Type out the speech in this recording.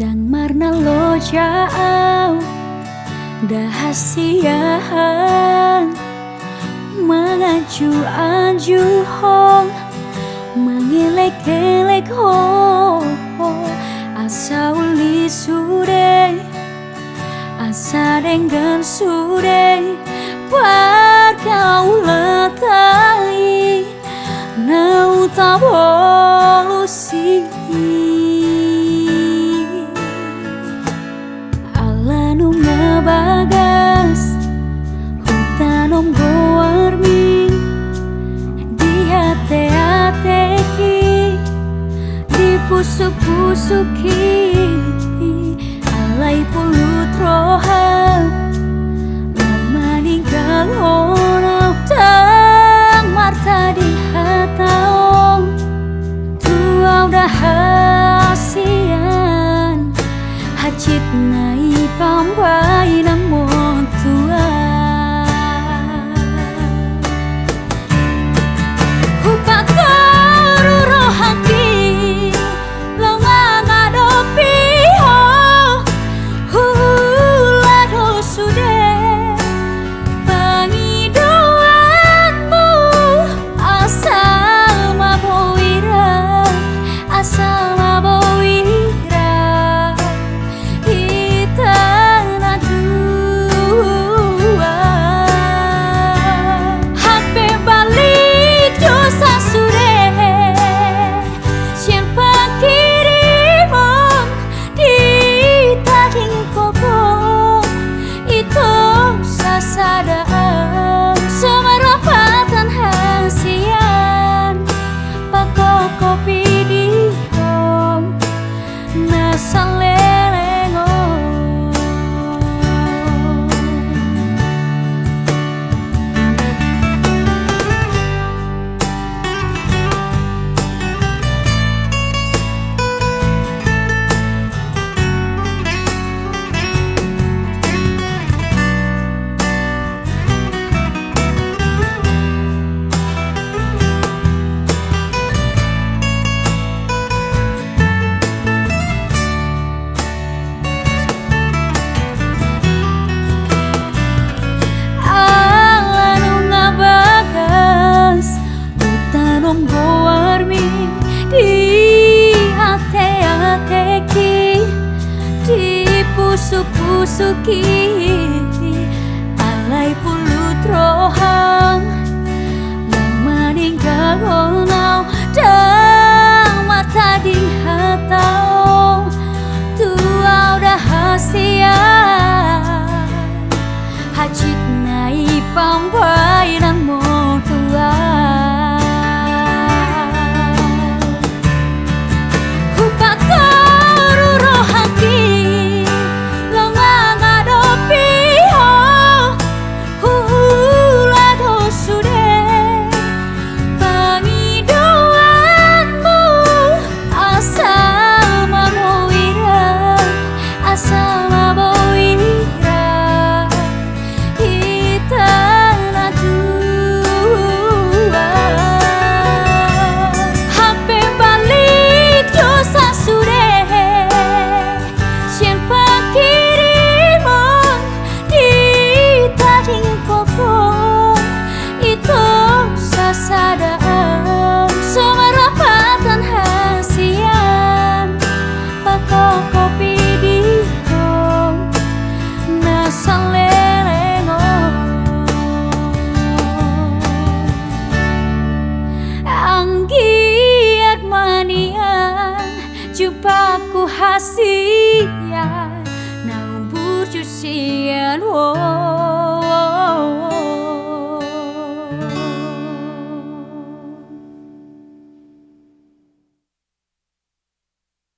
Dang marna lo jauh dahasiahan mengaju anju hong mengelek-elek ho asa uli sude asa dengan sude kau letai nau tabolusi alanu ngabagas hutanom goarmi di hati-hatiki di pusuk-pusuki alai pulut roham meninggal honau tang marta di hataong tua udah hasian hacit nai pambai namo tua hupatoru rohaki longa ngadopi ho hulado sude pengidoanmu asal mabowira asal mabowira kita nadua hape balik dosa sude siang pakirimon di tading koko itu sasadaan semerapatan hasian pakok kopi di hom nasalelengong alanu ngabagas hutanom goarmi di hati-hatiki di pusuk-pusuki alai pulut rohang yang meninggal honau dang mata di hatau tua udah hasian hacit nai pambai namo tua hupatoru rohaki longa ngadopi ho hulado sude pengidoanmu asal mabowira asal mabowira kita nadua hape balik dosa sude siang pakirimon di tading koko itu sasadaan semerapatan hasian pakok kopi di hom nasalelengong anggiat manian jumpaku hasian nau burjusian